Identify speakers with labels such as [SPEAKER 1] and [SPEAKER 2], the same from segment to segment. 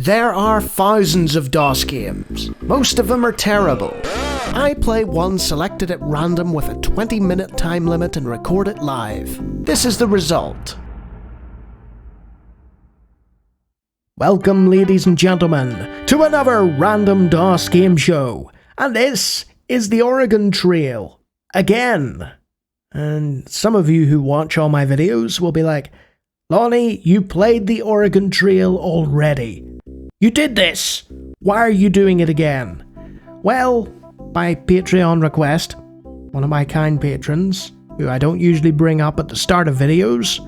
[SPEAKER 1] There are thousands of DOS games. Most of them are terrible. I play one selected at random with a 20-minute time limit and record it live. This is the result. Welcome, ladies and gentlemen, to another random DOS game show. And this is the Oregon Trail. Again. And some of you who watch all my videos will be like, Lawnie, you played the Oregon Trail already. You did this! Why are you doing it again? Well, by Patreon request, one of my kind patrons, who I don't usually bring up at the start of videos,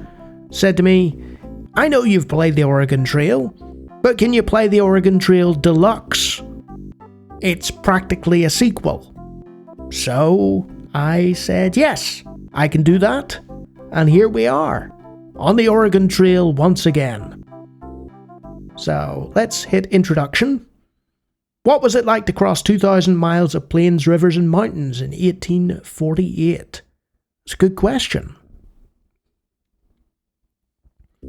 [SPEAKER 1] said to me, I know you've played the Oregon Trail, but can you play the Oregon Trail Deluxe? It's practically a sequel. So I said yes, I can do that, and here we are, on the Oregon Trail once again. So, let's hit introduction. What was it like to cross 2,000 miles of plains, rivers and mountains in 1848? It's a good question.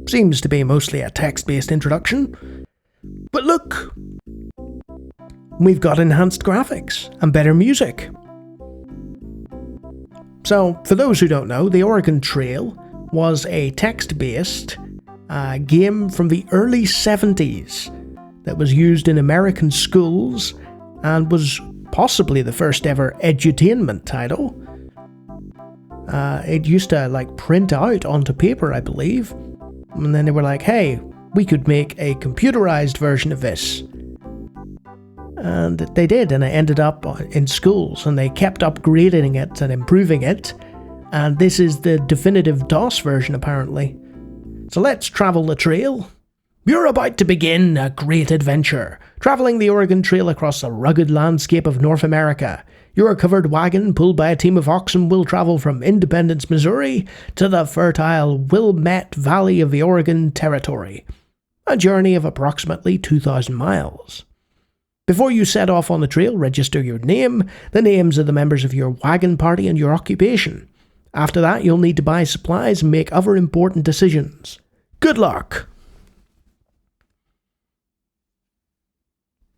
[SPEAKER 1] Seems to be mostly a text-based introduction. But look, we've got enhanced graphics and better music. So, for those who don't know, the Oregon Trail was a text-based game from the early 70s that was used in American schools and was possibly the first ever edutainment title. It used to print out onto paper, I believe, and then they were like, hey, we could make a computerized version of this. And they did, and it ended up in schools, and they kept upgrading it and improving it, and this is the definitive DOS version apparently. So let's travel the trail. You're about to begin a great adventure, traveling the Oregon Trail across the rugged landscape of North America. Your covered wagon, pulled by a team of oxen, will travel from Independence, Missouri, to the fertile Wilmette Valley of the Oregon Territory. A journey of approximately 2,000 miles. Before you set off on the trail, register your name, the names of the members of your wagon party, and your occupation. After that, you'll need to buy supplies and make other important decisions. Good luck!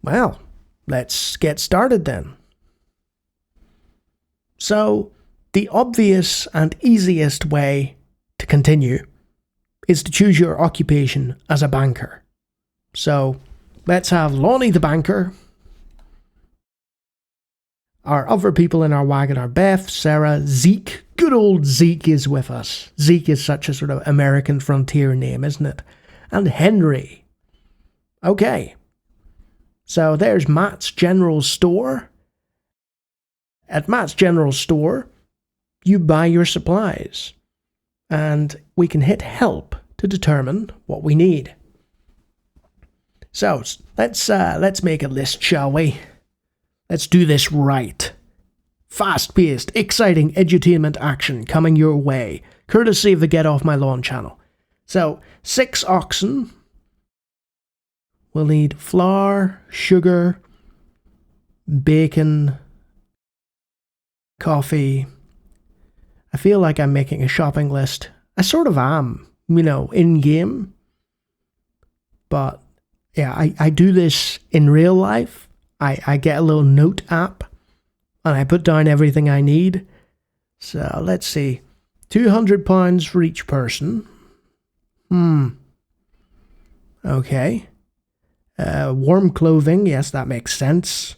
[SPEAKER 1] Well, let's get started then. So, the obvious and easiest way to continue is to choose your occupation as a banker. So, let's have Lawnie the banker. Our other people in our wagon are Beth, Sarah, Zeke. Good old Zeke is with us. Zeke is such a sort of American frontier name, isn't it? And Henry. Okay. So there's Matt's General Store. At Matt's General Store, you buy your supplies. And we can hit help to determine what we need. So let's make a list, shall we? Let's do this right. Fast-paced, exciting edutainment action coming your way, courtesy of the Get Off My Lawn channel. So, 6 oxen. We'll need flour, sugar, bacon, coffee. I feel like I'm making a shopping list. I sort of am, in-game. But, yeah, I do this in real life. I get a little note app, and I put down everything I need. So, let's see. £200 for each person. Okay. Warm clothing, yes, that makes sense.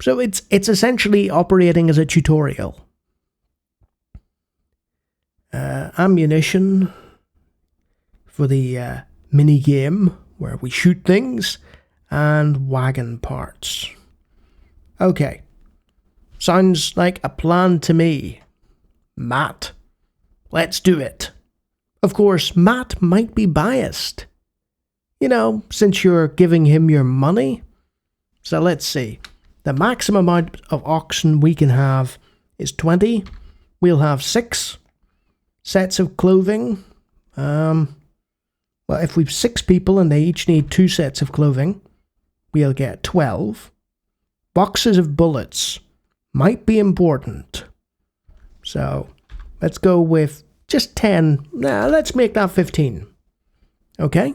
[SPEAKER 1] So, it's essentially operating as a tutorial. Ammunition for the mini-game where we shoot things. And wagon parts. Okay. Sounds like a plan to me. Matt. Let's do it. Of course, Matt might be biased. Since you're giving him your money. So let's see. The maximum amount of oxen we can have is 20. We'll have 6 sets of clothing. Well, if we've 6 people and they each need 2 sets of clothing, we'll get 12. Boxes of bullets might be important. So, let's go with just 10. Let's make that 15. Okay?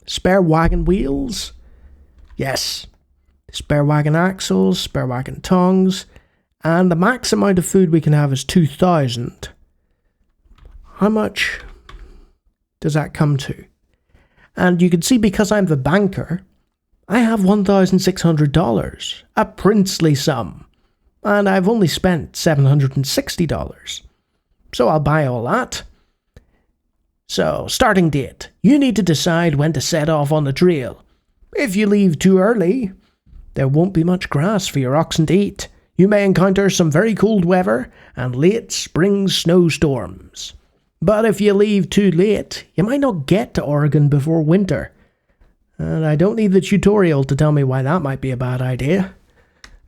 [SPEAKER 1] Spare wagon wheels? Yes. Spare wagon axles, spare wagon tongues, and the max amount of food we can have is 2,000. How much does that come to? And you can see, because I'm the banker, I have $1,600, a princely sum, and I've only spent $760. So I'll buy all that. So, starting date. You need to decide when to set off on the trail. If you leave too early, there won't be much grass for your oxen to eat. You may encounter some very cold weather and late spring snowstorms. But if you leave too late, you might not get to Oregon before winter. And I don't need the tutorial to tell me why that might be a bad idea.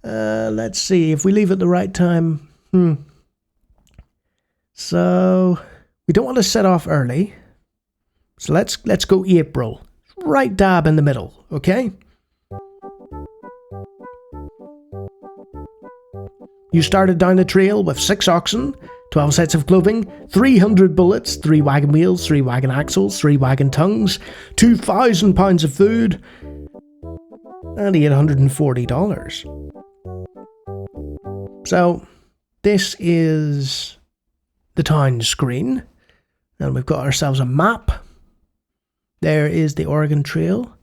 [SPEAKER 1] Let's see, if we leave at the right time. So, we don't want to set off early. So let's go April. Right dab in the middle, okay? You started down the trail with 6 oxen, 12 sets of clothing, 300 bullets, 3 wagon wheels, 3 wagon axles, 3 wagon tongues, 2,000 pounds of food, and $840. So, this is the town screen, and we've got ourselves a map. There is the Oregon Trail,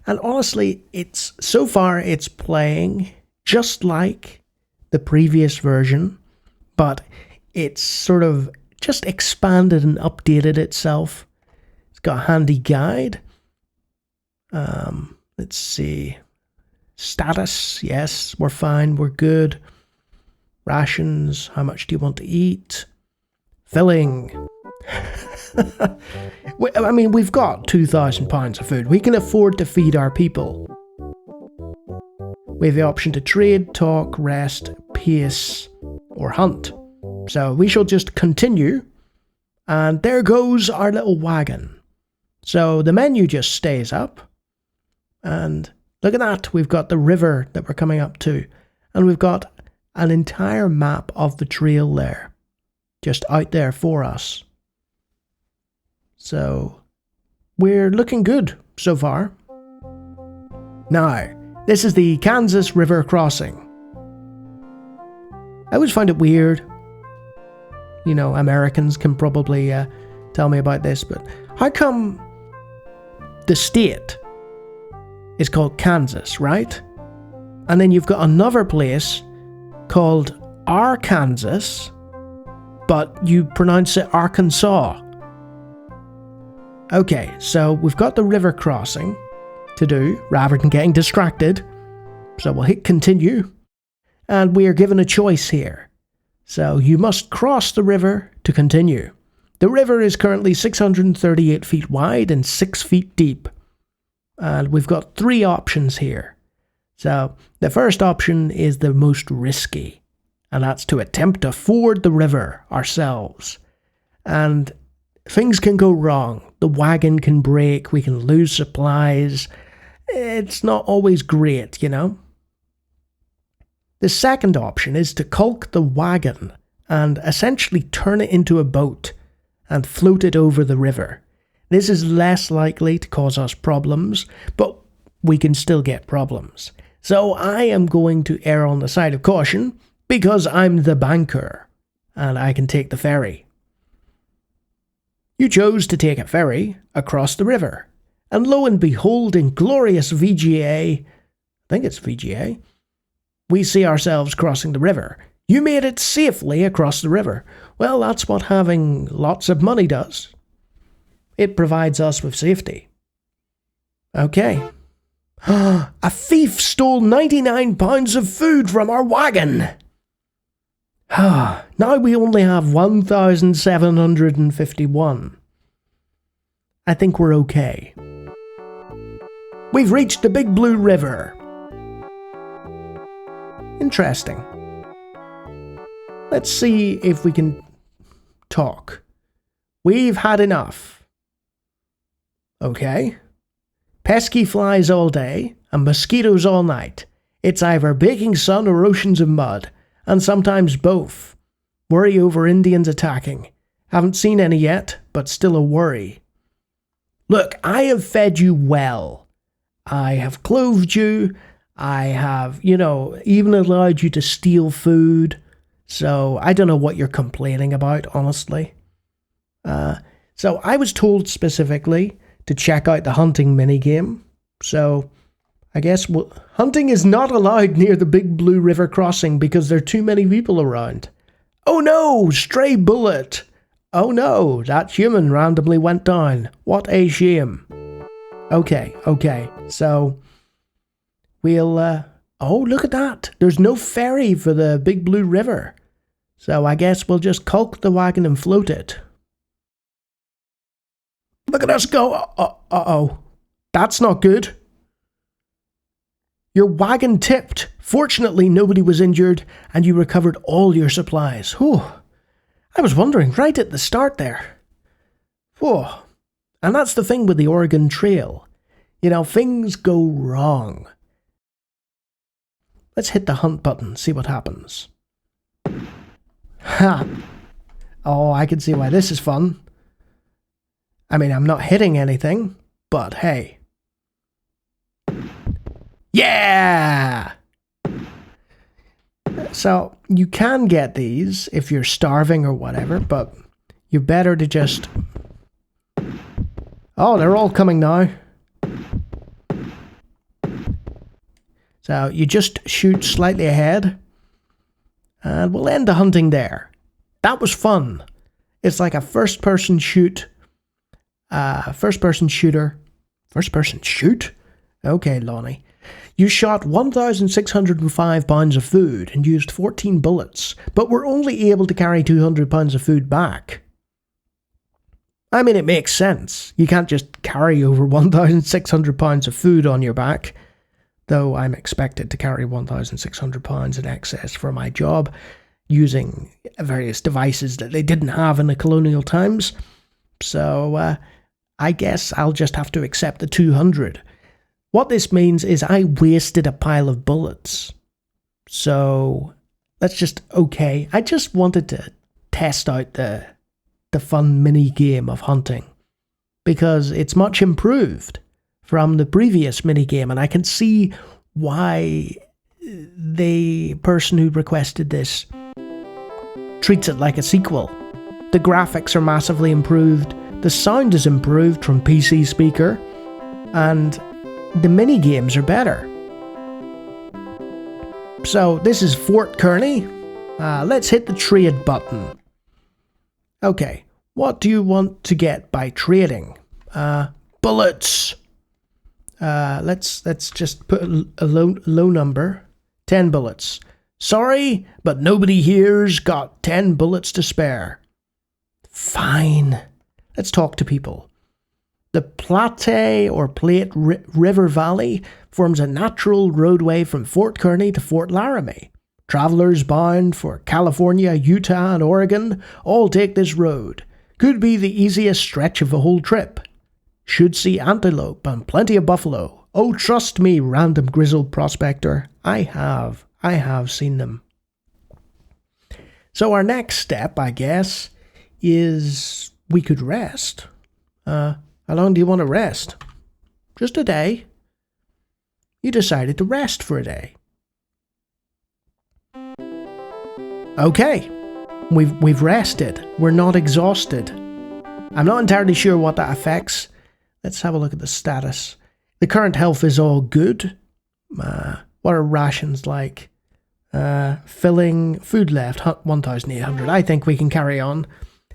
[SPEAKER 1] and honestly, so far it's playing just like the previous version, but it's sort of just expanded and updated itself. It's got a handy guide. Let's see. Status, yes, we're fine, we're good. Rations, how much do you want to eat? Filling. I mean, we've got 2,000 pounds of food. We can afford to feed our people. We have the option to trade, talk, rest, pace, or hunt. So we shall just continue. And there goes our little wagon. So the menu just stays up. And look at that. We've got the river that we're coming up to. And we've got an entire map of the trail there. Just out there for us. So we're looking good so far. Now, this is the Kansas River crossing. I always find it weird. You know, Americans can probably tell me about this, but how come the state is called Kansas, right? And then you've got another place called Arkansas, but you pronounce it Arkansas. Okay, so we've got the river crossing to do rather than getting distracted. So we'll hit continue. And we are given a choice here. So you must cross the river to continue. The river is currently 638 feet wide and 6 feet deep. And we've got 3 options here. So the first option is the most risky. And that's to attempt to ford the river ourselves. And things can go wrong. The wagon can break. We can lose supplies. It's not always great, you know. The second option is to caulk the wagon and essentially turn it into a boat and float it over the river. This is less likely to cause us problems, but we can still get problems. So I am going to err on the side of caution because I'm the banker and I can take the ferry. You chose to take a ferry across the river, and lo and behold, in glorious VGA, I think it's VGA, we see ourselves crossing the river. You made it safely across the river. Well, that's what having lots of money does. It provides us with safety. Okay. A thief stole 99 pounds of food from our wagon. Now we only have 1,751. I think we're okay. We've reached the Big Blue River. Interesting. Let's see if we can talk. We've had enough. Okay. Pesky flies all day and mosquitoes all night. It's either baking sun or oceans of mud, and sometimes both. Worry over Indians attacking. Haven't seen any yet, but still a worry. Look, I have fed you well. I have clothed you. I have, even allowed you to steal food. So I don't know what you're complaining about, honestly. So I was told specifically to check out the hunting minigame. So I guess hunting is not allowed near the Big Blue River crossing because there are too many people around. Oh no, stray bullet. Oh no, that human randomly went down. What a shame. Okay. So we'll, oh, look at that. There's no ferry for the Big Blue River. So I guess we'll just caulk the wagon and float it. Look at us go. Uh-oh. That's not good. Your wagon tipped. Fortunately, nobody was injured, and you recovered all your supplies. Whew. I was wondering right at the start there. Whew. And that's the thing with the Oregon Trail. Things go wrong. Let's hit the hunt button, see what happens. Ha! Oh, I can see why this is fun. I mean, I'm not hitting anything, but hey. Yeah! So, you can get these if you're starving or whatever, but you're better to just... Oh, they're all coming now. So, you just shoot slightly ahead, and we'll end the hunting there. That was fun. It's like a first-person shooter. First-person shoot? Okay, Lawnie. You shot 1,605 pounds of food and used 14 bullets, but were only able to carry 200 pounds of food back. I mean, it makes sense. You can't just carry over 1,600 pounds of food on your back, though I'm expected to carry 1,600 pounds in excess for my job, using various devices that they didn't have in the colonial times. So, I guess I'll just have to accept the 200. What this means is I wasted a pile of bullets. So, that's just okay. I just wanted to test out the fun mini game of hunting, because it's much improved from the previous mini game, and I can see why the person who requested this treats it like a sequel. The graphics are massively improved, the sound is improved from PC speaker, and the mini games are better. So this is Fort Kearney. Let's hit the trade button. Okay, what do you want to get by trading? Bullets. Let's just put a low number. 10 bullets. Sorry, but nobody here's got 10 bullets to spare. Fine. Let's talk to people. The Platte or Plate River Valley forms a natural roadway from Fort Kearney to Fort Laramie. Travelers bound for California, Utah, and Oregon all take this road. Could be the easiest stretch of the whole trip. Should see antelope and plenty of buffalo. Oh, trust me, random grizzled prospector. I have seen them. So our next step, I guess, is we could rest. How long do you want to rest? Just a day. You decided to rest for a day. Okay, we've rested. We're not exhausted. I'm not entirely sure what that affects. Let's have a look at the status. The current health is all good. What are rations like? Filling, food left, 1,800. I think we can carry on.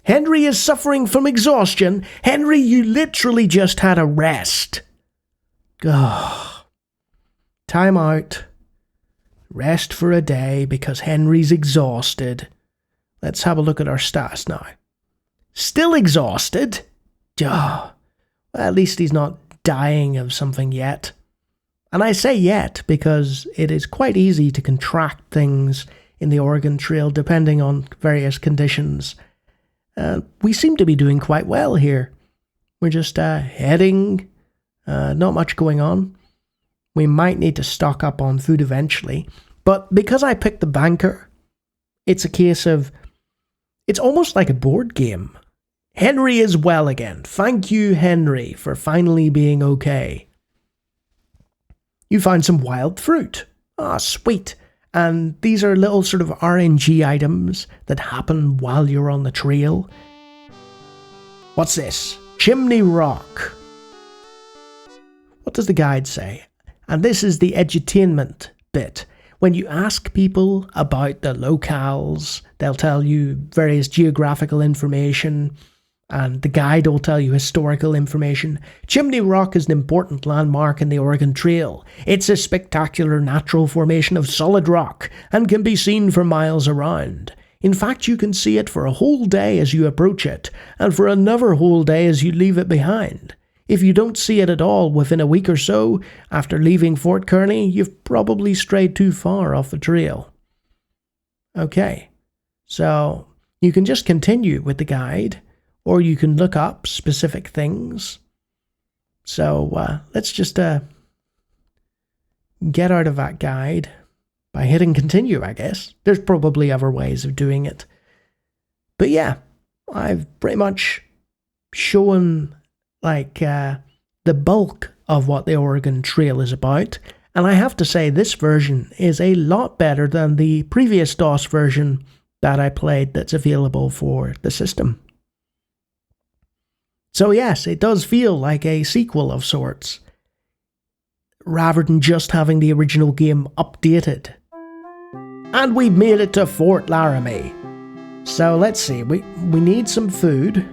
[SPEAKER 1] Henry is suffering from exhaustion. Henry, you literally just had a rest. Ugh. Time out. Rest for a day because Henry's exhausted. Let's have a look at our stats now. Still exhausted? Well, at least he's not dying of something yet. And I say yet because it is quite easy to contract things in the Oregon Trail depending on various conditions. We seem to be doing quite well here. We're just heading, not much going on. We might need to stock up on food eventually. But because I picked the banker, it's a case of, it's almost like a board game. Henry is well again. Thank you, Henry, for finally being okay. You find some wild fruit. Ah, sweet. And these are little sort of RNG items that happen while you're on the trail. What's this? Chimney Rock. What does the guide say? And this is the edutainment bit. When you ask people about the locales, they'll tell you various geographical information, and the guide will tell you historical information. Chimney Rock is an important landmark in the Oregon Trail. It's a spectacular natural formation of solid rock and can be seen for miles around. In fact, you can see it for a whole day as you approach it, and for another whole day as you leave it behind. If you don't see it at all within a week or so after leaving Fort Kearney, you've probably strayed too far off the trail. Okay, so you can just continue with the guide, or you can look up specific things. So let's just get out of that guide by hitting continue, I guess. There's probably other ways of doing it. But yeah, I've pretty much shown the bulk of what the Oregon Trail is about, and I have to say this version is a lot better than the previous DOS version that I played that's available for the system. So yes, it does feel like a sequel of sorts, rather than just having the original game updated. And we've made it to Fort Laramie. So let's see, we need some food.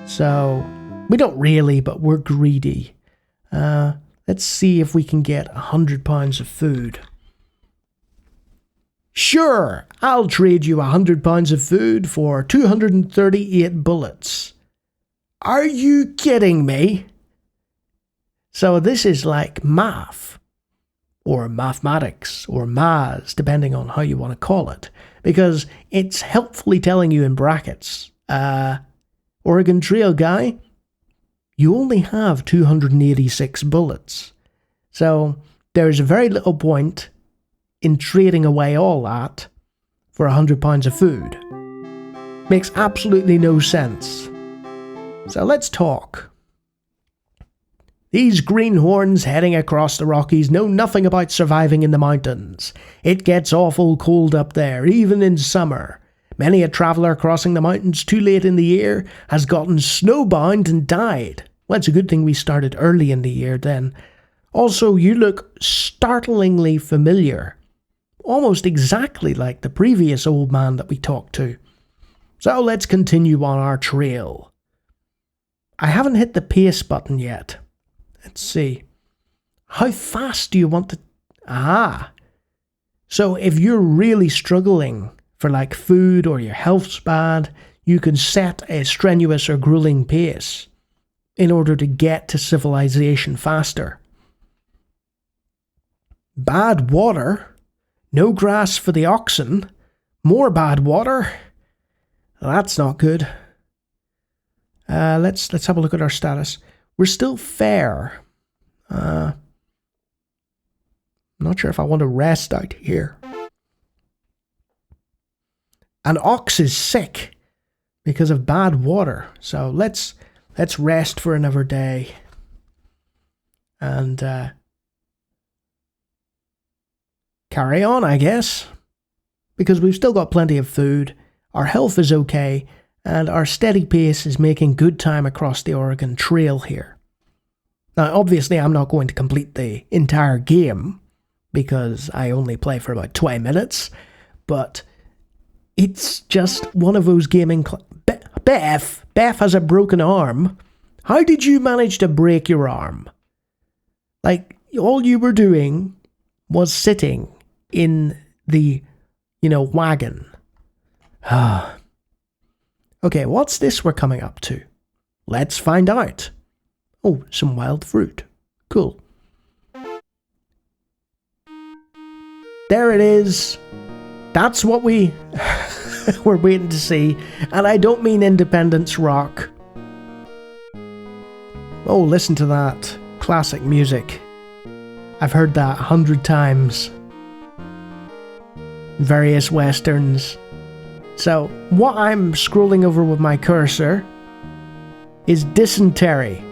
[SPEAKER 1] So we don't really, but we're greedy. Let's see if we can get 100 pounds of food. Sure, I'll trade you 100 pounds of food for 238 bullets. Are you kidding me? So this is like math, or mathematics, or maths, depending on how you want to call it, because it's helpfully telling you in brackets, Oregon Trail guy, you only have 286 bullets. So there's very little point in trading away all that for 100 pounds of food. Makes absolutely no sense. So let's talk. These greenhorns heading across the Rockies know nothing about surviving in the mountains. It gets awful cold up there, even in summer. Many a traveller crossing the mountains too late in the year has gotten snowbound and died. Well, it's a good thing we started early in the year then. Also, you look startlingly familiar. Almost exactly like the previous old man that we talked to. So let's continue on our trail. I haven't hit the pace button yet. Let's see. How fast do you want to... Ah. So if you're really struggling for like food or your health's bad, you can set a strenuous or grueling pace in order to get to civilization faster. Bad water? No grass for the oxen? More bad water? That's not good. Let's have a look at our status. We're still fair. Not sure if I want to rest out here. An ox is sick because of bad water. So let's rest for another day. And carry on, I guess. Because we've still got plenty of food. Our health is okay. And our steady pace is making good time across the Oregon Trail here. Now, obviously, I'm not going to complete the entire game, because I only play for about 20 minutes, but it's just one of those gaming... Beth has a broken arm. How did you manage to break your arm? Like, all you were doing was sitting in the, wagon. Okay, what's this we're coming up to? Let's find out. Oh, some wild fruit. Cool. There it is. That's what we're waiting to see. And I don't mean Independence Rock. Oh, listen to that. Classic music. I've heard that 100 times. Various westerns. So, what I'm scrolling over with my cursor is dysentery.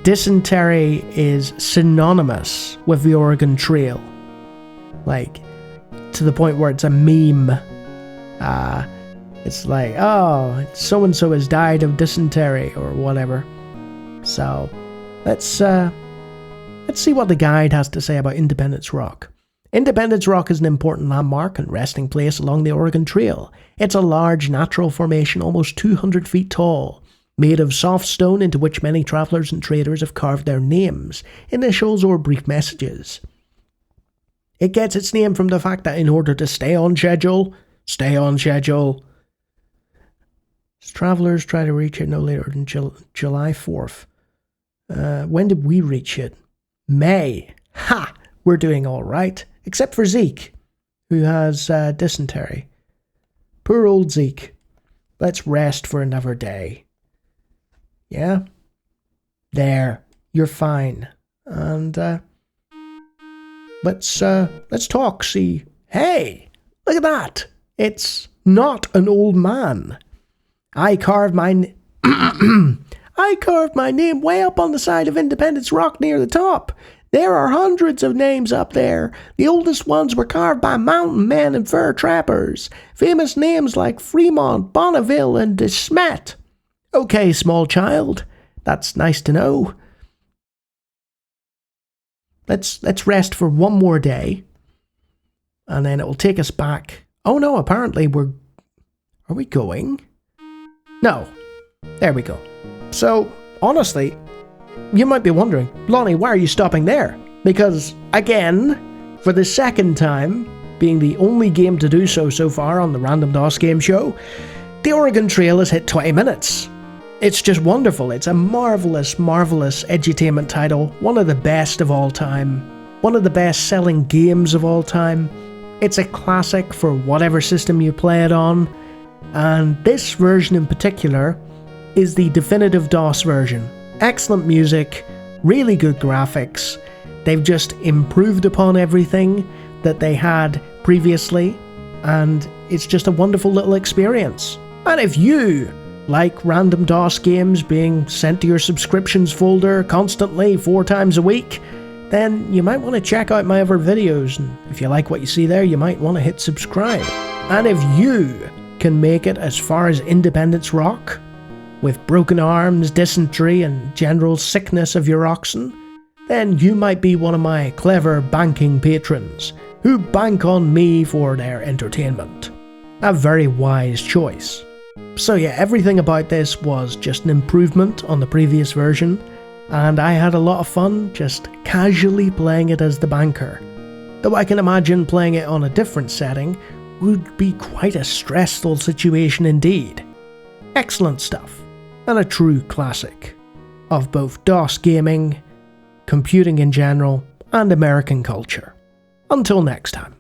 [SPEAKER 1] Dysentery is synonymous with the Oregon Trail. Like, to the point where it's a meme. It's like, oh, so-and-so has died of dysentery, or whatever. So, let's see what the guide has to say about Independence Rock. Independence Rock is an important landmark and resting place along the Oregon Trail. It's a large natural formation almost 200 feet tall, made of soft stone into which many travelers and traders have carved their names, initials, or brief messages. It gets its name from the fact that in order to stay on schedule, travelers try to reach it no later than July 4th. When did we reach it? May. Ha! We're doing all right. Except for Zeke, who has dysentery. Poor old Zeke. Let's rest for another day. Yeah? There. You're fine. And, let's talk, see. Hey! Look at that! It's not an old man. I carved my name way up on the side of Independence Rock near the top. There are hundreds of names up there. The oldest ones were carved by mountain men and fur trappers. Famous names like Fremont, Bonneville, and De Smet. Okay, small child. That's nice to know. Let's rest for one more day. And then it will take us back. Oh no, apparently are we going? No. There we go. So, honestly, you might be wondering, Lawnie, why are you stopping there? Because, again, for the second time, being the only game to do so far on the Random DOS Game Show, the Oregon Trail has hit 20 minutes. It's just wonderful. It's a marvelous, marvelous edutainment title, one of the best of all time, one of the best-selling games of all time. It's a classic for whatever system you play it on, and this version in particular is the definitive DOS version. Excellent music, really good graphics. They've just improved upon everything that they had previously, and it's just a wonderful little experience. And if you like random DOS games being sent to your subscriptions folder constantly 4 times a week, then you might want to check out my other videos, and if you like what you see there, you might want to hit subscribe. And if you can make it as far as Independence Rock, with broken arms, dysentery, and general sickness of your oxen, then you might be one of my clever banking patrons who bank on me for their entertainment. A very wise choice. So yeah, everything about this was just an improvement on the previous version, and I had a lot of fun just casually playing it as the banker. Though I can imagine playing it on a different setting would be quite a stressful situation indeed. Excellent stuff. And a true classic of both DOS gaming, computing in general, and American culture. Until next time.